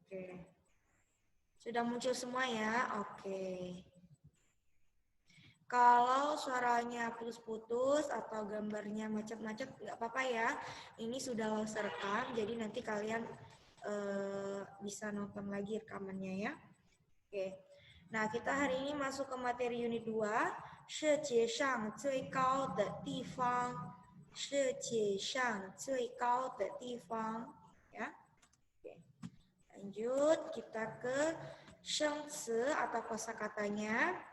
Oke. Sudah muncul semua ya? Oke. Kalau suaranya putus-putus atau gambarnya macet-macet, nggak apa-apa ya. Ini sudah lost rekam, jadi nanti kalian bisa nonton lagi rekamannya ya. Oke. Nah, kita hari ini masuk ke materi unit 2, 世界上最高的地方，世界上最高的地方 ya. Oke. Lanjut kita ke 生词 atau kosakatanya.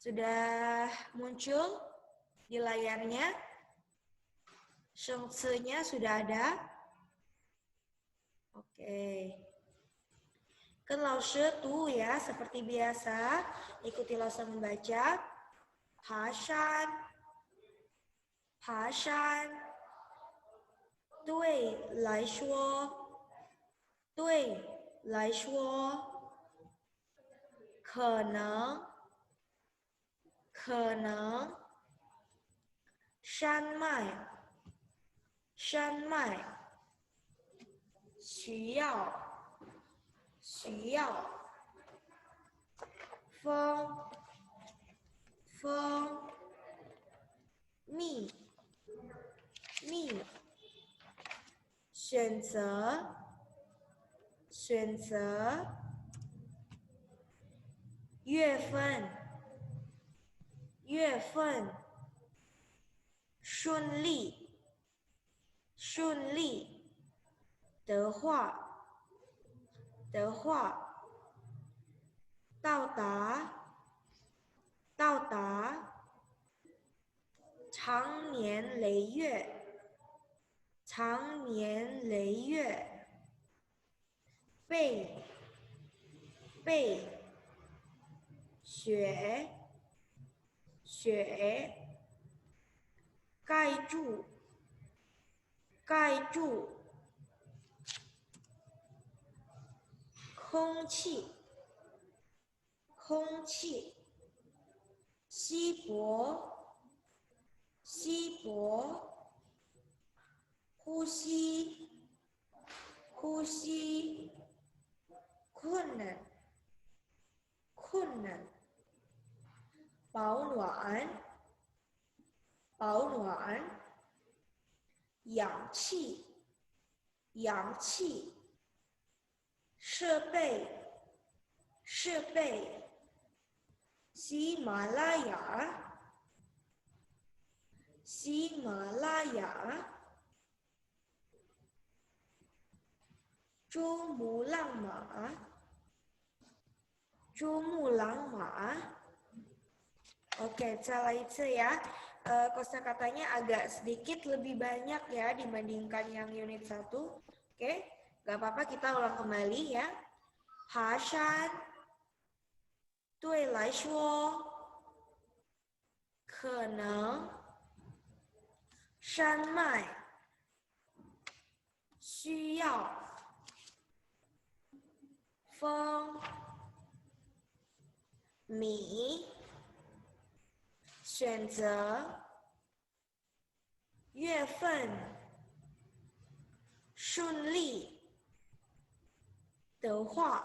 Sudah muncul di layarnya. 生词-nya sudah ada. Oke. Kan laushe tu ya, seperti biasa. Ikuti laushe membaca. Pashan. Pashan. Dui lai shuo. Dui lai shuo. Keneng. Keneng. Shan mai. Shan mai. 需要。需要，蜂，蜂，蜜，蜜，选择，选择，月份，月份，顺利，顺利，的话。的话，到达，到达，长年累月，长年累月，被，被，雪，雪，盖住，盖住。空气，空气，稀薄，稀薄，呼吸，呼吸，困难，困难，保暖，保暖，氧气，氧气。设备，设备，喜马拉雅，喜马拉雅，珠穆朗玛，珠穆朗玛。Oke, salah itu ya. Kosakatanya agak sedikit lebih banyak ya dibandingkan yang unit 1. Oke. Gak apa-apa, kita ulang kembali ya. 爬山对来说可能山脉需要风米选择月份顺利的话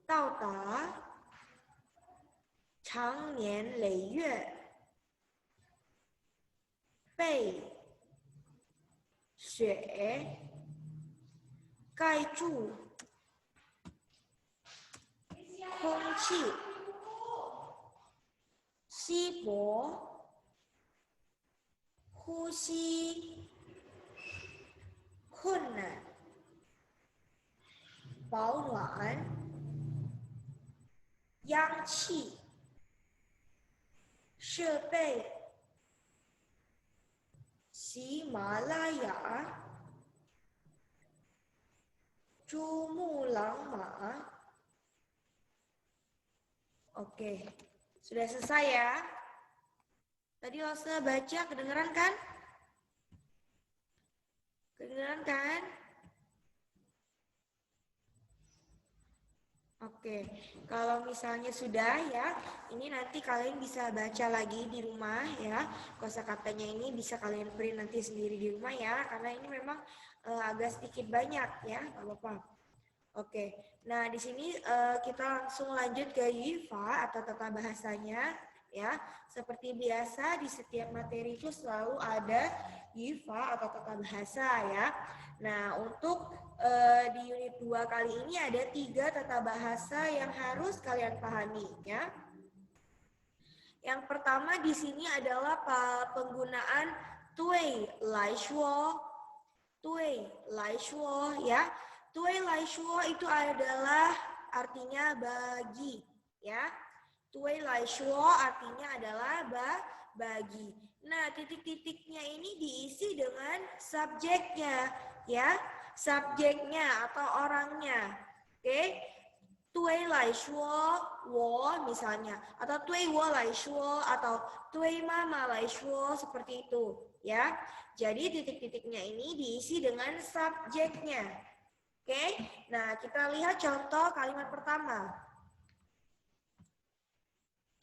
到达长年累月被雪盖住空气稀薄呼吸困难保暖氧气设备喜马拉雅珠穆朗玛。 Oke, sudah selesai ya. Tadi Lose baca, kedengeran kan? Kedengeran kan? Oke, kalau misalnya sudah ya, ini nanti kalian bisa baca lagi di rumah ya. Kosakatanya ini bisa kalian print nanti sendiri di rumah ya, karena ini memang agak sedikit banyak ya, nggak apa-apa. Oke, nah di sini kita langsung lanjut ke YIFA atau tata bahasanya ya. Seperti biasa di setiap materi itu selalu ada YIFA atau tata bahasa ya. Nah untuk di unit 2 kali ini ada 3 tata bahasa yang harus kalian pahami ya. Yang pertama di sini adalah penggunaan tui lai shuo. Tui lai shuo ya. Tui lai shuo itu adalah artinya bagi ya. Tui lai shuo artinya adalah bagi. Nah, titik-titiknya ini diisi dengan subjeknya ya. Subjeknya atau orangnya. Oke. Tui lai shuo wo misalnya, atau tui wo lai shuo, atau tui mama lai shuo, seperti itu ya. Jadi titik-titiknya ini diisi dengan subjeknya. Oke, nah kita lihat contoh kalimat pertama.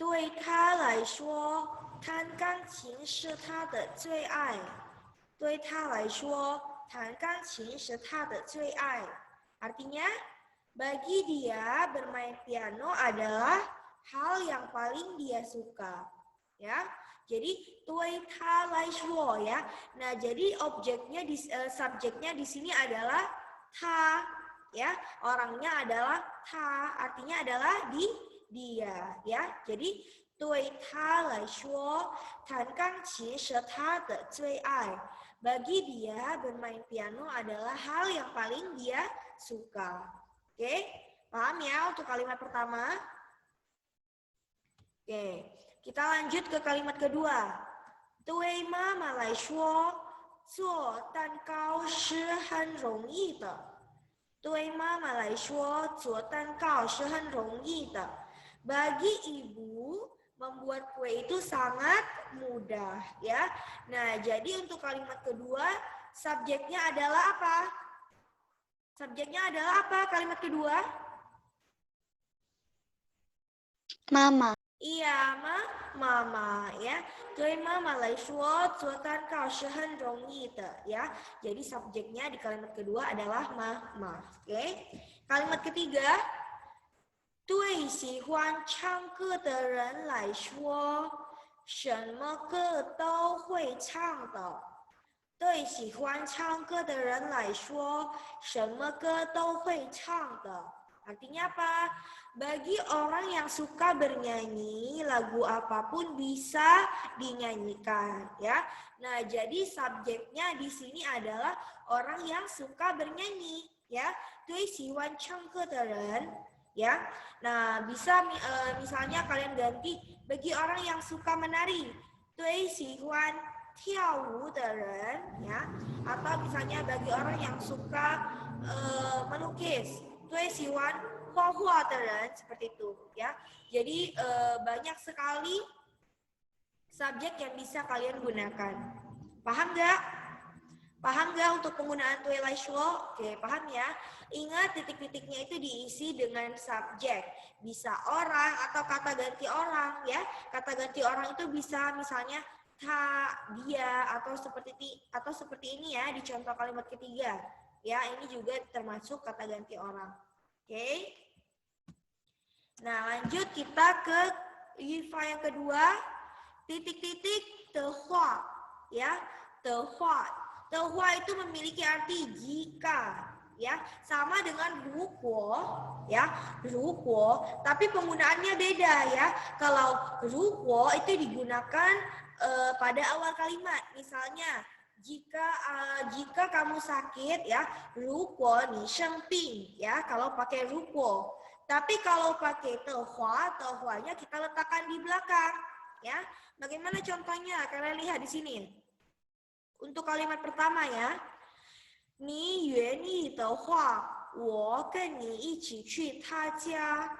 Dui ta lai shuo, tan gangqin shi ta de zui ai. Dui ta lai shuo, tan gangqin shi ta de zui ai. Artinya, bagi dia bermain piano adalah hal yang paling dia suka. Ya. Jadi tui ta lai shuo ya. Nah, jadi objeknya subjeknya di sini adalah ta ya. Orangnya adalah ta, artinya adalah dia ya. Jadi tui ta lai shuo, tan gangqin shi ta de zui ai. Bagi dia bermain piano adalah hal yang paling dia suka. Oke, paham ya untuk kalimat pertama? Oke, kita lanjut ke kalimat kedua. Dui mama lai shuo, zuo dan gao shi hen rong yi de. Dui mama lai shuo, zuo dan gao shi hen rong yi de. Bagi ibu, membuat kue itu sangat mudah ya. Nah, jadi untuk kalimat kedua, subjeknya adalah apa? Subjeknya adalah apa kalimat kedua? Mama. Iya, mama ya. Dui mama lai shuo, zuo dan gao shi hen rong yi de ya. Jadi subjeknya di kalimat kedua adalah mama. Oke. Kalimat ketiga, dui xi huan chang ge de ren lai shuo, shenme ge dou hui chang de. 对喜欢唱歌的人来说，什么歌都会唱的。Artinya apa? Bagi orang yang suka bernyanyi, lagu apapun bisa dinyanyikan, ya. Nah, jadi subjeknya di sini adalah orang yang suka bernyanyi, ya. 对喜欢唱歌的人, ya. Nah, bisa misalnya kalian ganti bagi orang yang suka menari. 对喜欢 tiawu deren ya, atau misalnya bagi orang yang suka melukis, tui siwan hua deren, seperti itu ya. Jadi banyak sekali subjek yang bisa kalian gunakan. Paham nggak? Paham nggak untuk penggunaan tui lai shuo? Oke, paham ya. Ingat titik-titiknya itu diisi dengan subjek. Bisa orang atau kata ganti orang ya. Kata ganti orang itu bisa misalnya ta, dia, atau seperti ini ya di contoh kalimat ketiga. Ya, ini juga termasuk kata ganti orang. Oke. Nah, lanjut kita ke yifa yang kedua. Titik-titik tehua ya. Tehua. Tehua itu memiliki arti jika ya, sama dengan rukuo ya, rukuo, tapi penggunaannya beda ya. Kalau rukuo itu digunakan pada awal kalimat, misalnya jika kamu sakit ya, rukuo ni shengping ya, kalau pakai rukuo. Tapi kalau pakai tehua, tehuanya kita letakkan di belakang ya. Bagaimana contohnya? Kalian lihat di sini. Untuk kalimat pertama ya, 你愿意的话，我跟你一起去他家。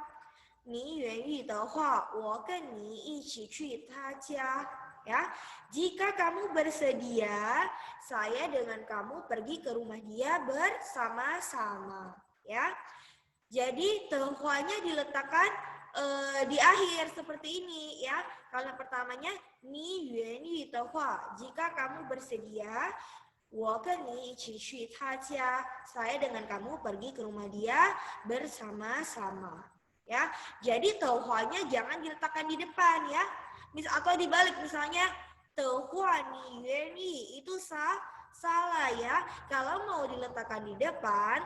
你愿意的话，我跟你一起去他家。Ya, jika kamu bersedia, saya dengan kamu pergi ke rumah dia bersama-sama. Ya, Jadi tehuanya diletakkan di akhir seperti ini ya. Kalimat pertamanya ni yuan yu tehua. Jika kamu bersedia, wo gen ni iqi qu ta jia. Saya dengan kamu pergi ke rumah dia bersama-sama. Ya. Jadi tehuanya jangan diletakkan di depan ya. Atau dibalik misalnya tehua ni yuan yu itu salah ya. Kalau mau diletakkan di depan,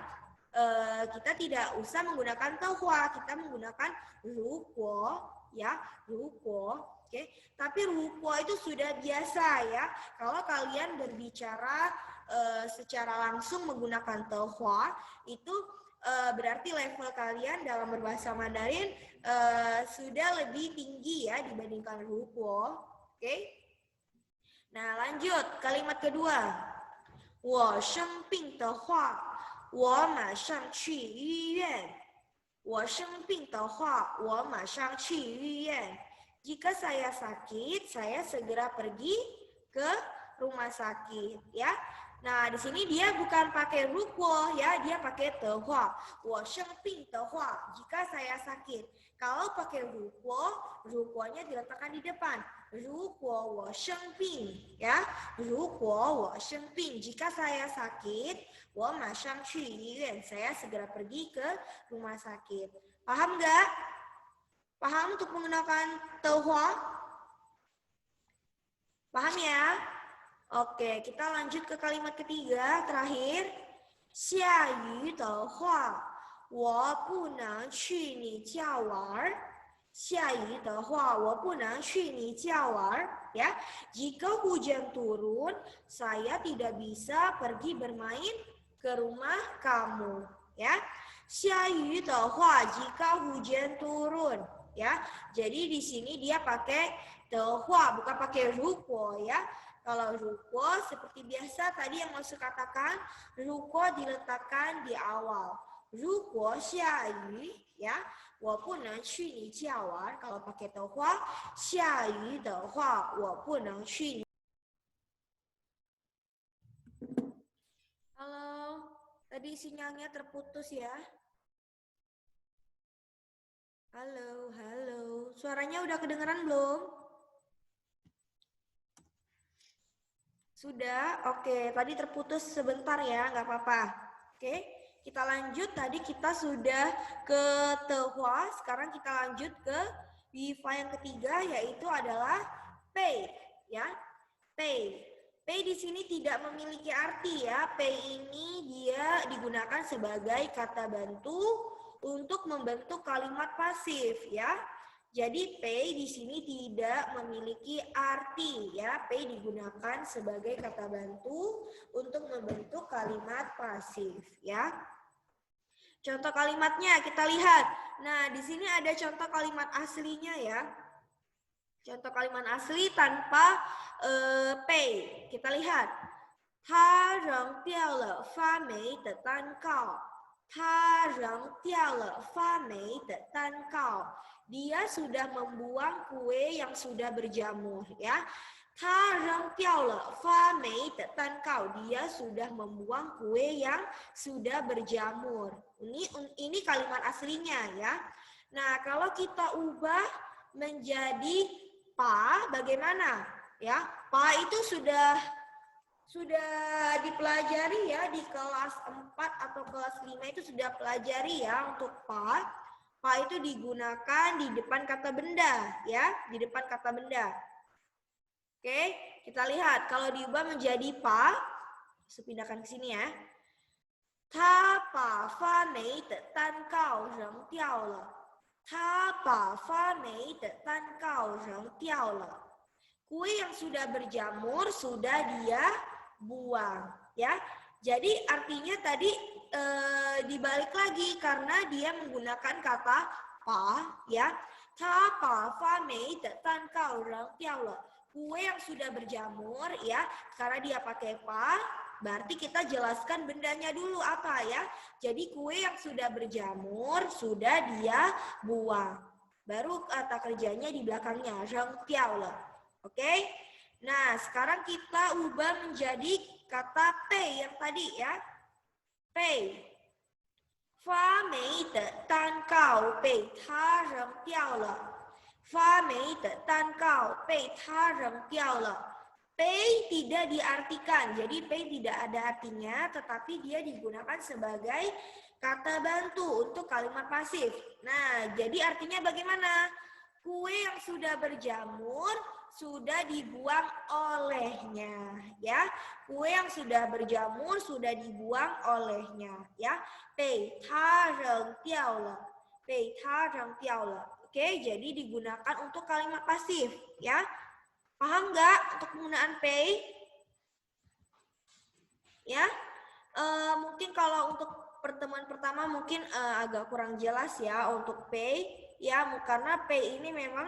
kita tidak usah menggunakan tehua, kita menggunakan rukuo ya, rukuo. Oke. Tapi rukuo itu sudah biasa ya. Kalau kalian berbicara secara langsung menggunakan tehua, itu berarti level kalian dalam berbahasa Mandarin sudah lebih tinggi ya dibandingkan rukuo. Oke. Nah, lanjut kalimat kedua. 我生病的话，我马上去医院。我生病的话，我马上去医院。Jika saya sakit, saya segera pergi ke rumah sakit, ya. Nah, di sini dia bukan pakai rukuo ya, dia pakai tehua. 我生病的话, jika saya sakit. Kalau pakai rukuo, rukuonya diletakkan di depan. 如果我生病 ya, 如果我生病 jika saya sakit, 我马上去医院 saya segera pergi ke rumah sakit. Paham nggak? Paham untuk menggunakan tehua? Paham ya? Oke, kita lanjut ke kalimat ketiga terakhir. 下雨的话，我不能去你家玩。下雨的话，我不能去你家玩。Ya, jika hujan turun, saya tidak bisa pergi bermain ke rumah kamu. Ya, 下雨的话, jika hujan turun. Ya, jadi di sini dia pakai tehua, bukan pakai rukuo ya. Kalau rukuo seperti biasa tadi yang maksud katakan, rukuo diletakkan di awal. Rukuo 下雨 ya, 我不能去你家玩。kalau pakai tehua, 下雨的话，我不能去你。Halo, tadi sinyalnya terputus ya. Halo, halo. Suaranya udah kedengeran belum? Sudah? Oke, tadi terputus sebentar ya, nggak apa-apa. Oke, kita lanjut. Tadi kita sudah ke tehua, sekarang kita lanjut ke wifa yang ketiga, yaitu adalah pay. Ya, pay. Pay di sini tidak memiliki arti ya. Pay ini dia digunakan sebagai kata bantu untuk membentuk kalimat pasif ya. Jadi pay di sini tidak memiliki arti ya. Pay digunakan sebagai kata bantu untuk membentuk kalimat pasif ya. Contoh kalimatnya kita lihat. Nah, di sini ada contoh kalimat aslinya ya. Contoh kalimat asli tanpa pay. Kita lihat. 他扔掉了发霉的蛋糕。他扔掉了发霉的蛋糕。Dia sudah membuang kue yang sudah berjamur ya. 他扔掉了发霉的蛋糕. Dia sudah membuang kue yang sudah berjamur. Ini kalimat aslinya ya. Nah, kalau kita ubah menjadi pa, bagaimana? Ya, pa itu sudah dipelajari ya di kelas 4 atau kelas 5 itu sudah pelajari ya untuk pa. Pa itu digunakan di depan kata benda ya, di depan kata benda. Oke, kita lihat kalau diubah menjadi pa, saya pindahkan ke sini ya. 他把发霉的蛋糕扔掉了。他把发霉的蛋糕扔掉了。Kue yang sudah berjamur sudah dia buang ya. Jadi artinya tadi dibalik lagi karena dia menggunakan kata pa ya. 他把发霉的蛋糕扔掉了。 Kue yang sudah berjamur ya, karena dia pakai pa, berarti kita jelaskan bendanya dulu apa ya. Jadi kue yang sudah berjamur sudah dia buang. Baru kata kerjanya di belakangnya, 扔掉了. Oke? Nah, sekarang kita ubah menjadi kata pay yang tadi ya. Pay. 发霉的蛋糕被他扔掉了。发霉的蛋糕被他扔掉了。Pay tidak diartikan, jadi pay tidak ada artinya, tetapi dia digunakan sebagai kata bantu untuk kalimat pasif. Nah, jadi artinya bagaimana? Kue yang sudah berjamur sudah dibuang olehnya, ya. Kue yang sudah berjamur sudah dibuang olehnya, ya. Bei ta reng diao le. Bei ta reng diao le. Oke, jadi digunakan untuk kalimat pasif, ya. Paham nggak untuk penggunaan pay? Ya, mungkin kalau untuk pertemuan pertama mungkin agak kurang jelas ya untuk pay, ya, karena pay ini memang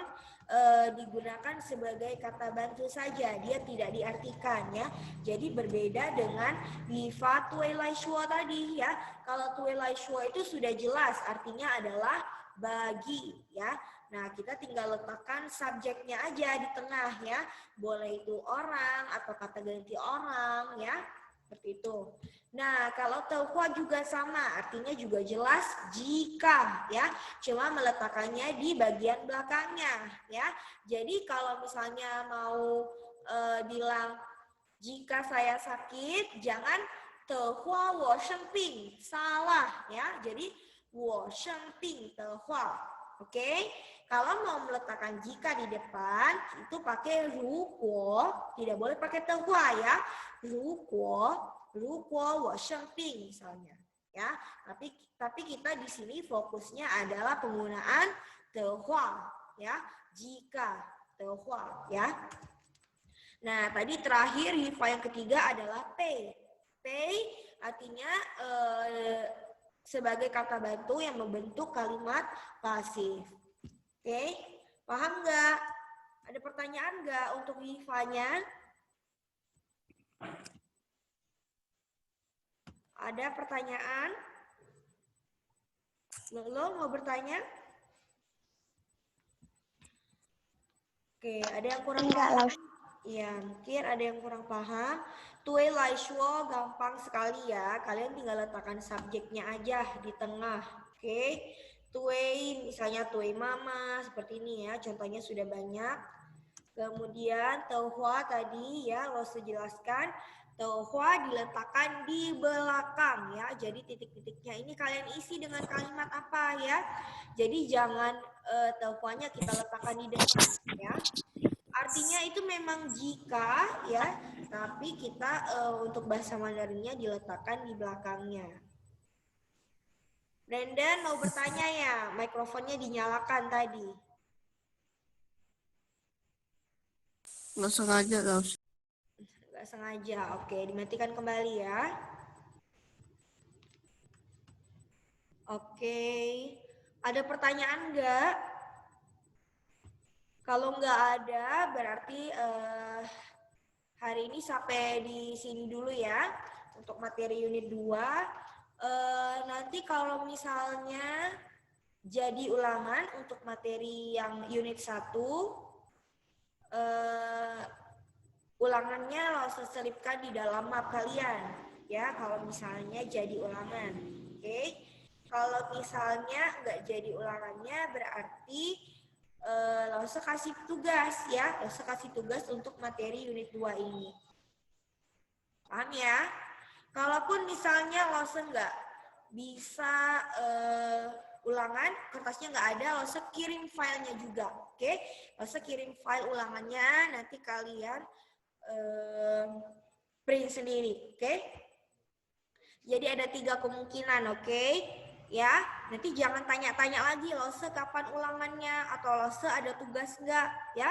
digunakan sebagai kata bantu saja, dia tidak diartikan ya. Jadi berbeda dengan Viva Tue Lai Shua tadi ya. Kalau Tue Lai Shua itu sudah jelas artinya adalah bagi ya. Nah, kita tinggal letakkan subjeknya aja di tengah ya. Boleh itu orang atau kata ganti orang ya. Seperti itu. Nah, kalau tehua juga sama, artinya juga jelas jika ya. Cuma meletakkannya di bagian belakangnya ya. Jadi kalau misalnya mau bilang jika saya sakit, jangan tehua wo shengping, salah ya. Jadi wo shengping tehua. Oke, kalau mau meletakkan jika di depan itu pakai ruguo, tidak boleh pakai tehua ya. Ruguo wo shengping misalnya, ya. Tapi kita di sini fokusnya adalah penggunaan tehua, ya. Jika tehua, ya. Nah, tadi terakhir hifa yang ketiga adalah pay. Pay artinya sebagai kata bantu yang membentuk kalimat pasif. Oke, paham nggak? Ada pertanyaan nggak untuk hifanya? Ada pertanyaan? Lo mau bertanya? Oke, ada yang kurang paham? Iya, mungkin ada yang kurang paham. Tue lai shuo gampang sekali ya. Kalian tinggal letakkan subjeknya aja di tengah. Oke. Tue misalnya tue mama seperti ini ya. Contohnya sudah banyak. Kemudian tehua tadi ya lo sejelaskan. Tehua diletakkan di belakang ya. Jadi titik-titiknya ini kalian isi dengan kalimat apa ya. Jadi jangan tehuanya kita letakkan di depan ya. Artinya itu memang jika ya, tapi kita untuk bahasa Mandarinnya diletakkan di belakangnya. Brandon mau bertanya ya, mikrofonnya dinyalakan tadi. Nggak sengaja, Nggak sengaja, oke, dimatikan kembali ya. Oke, ada pertanyaan nggak? Kalau nggak ada, berarti hari ini sampai di sini dulu ya untuk materi unit 2. Nanti kalau misalnya jadi ulangan untuk materi yang unit 1, ulangannya langsung selipkan di dalam map kalian ya kalau misalnya jadi ulangan. Oke. Kalau misalnya nggak jadi ulangannya berarti langsung kasih tugas ya, langsung kasih tugas untuk materi unit 2 ini. Paham ya? Kalaupun misalnya langsung nggak bisa ulangan, kertasnya nggak ada, langsung kirim filenya juga, oke? Langsung kirim file ulangannya, nanti kalian print sendiri, oke? Jadi ada 3 kemungkinan, oke? Ya, nanti jangan tanya-tanya lagi lose kapan ulangannya atau lose ada tugas enggak ya.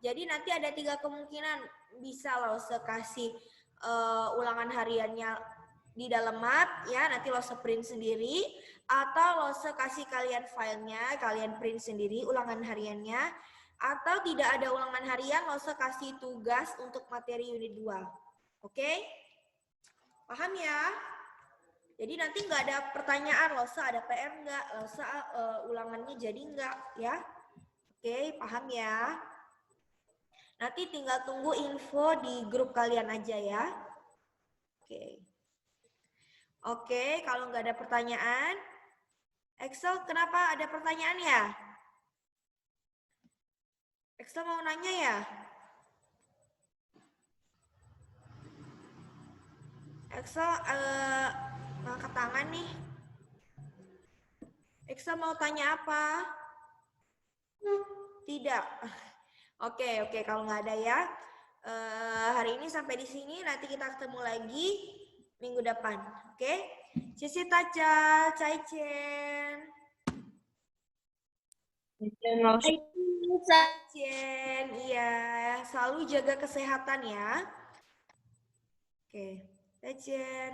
Jadi nanti ada 3 kemungkinan, bisa lose kasih ulangan hariannya di dalam map ya, nanti lose print sendiri, atau lose kasih kalian filenya, kalian print sendiri ulangan hariannya, atau tidak ada ulangan harian lose kasih tugas untuk materi unit 2. Oke? Paham ya? Jadi nanti nggak ada pertanyaan, Losa ada PR nggak, Losa ulangannya jadi nggak, ya? Oke, paham ya? Nanti tinggal tunggu info di grup kalian aja ya. Oke. Oke, kalau nggak ada pertanyaan, Excel, kenapa ada pertanyaan ya? Excel mau nanya ya? Excel ngangkat tangan nih. Excel mau tanya apa? Tidak. Oke, kalau nggak ada ya. Hari ini sampai di sini, nanti kita ketemu lagi minggu depan. Oke? Cici Taca, Cai Chen. Chen, iya. Selalu jaga kesehatan ya. Oke, Chen.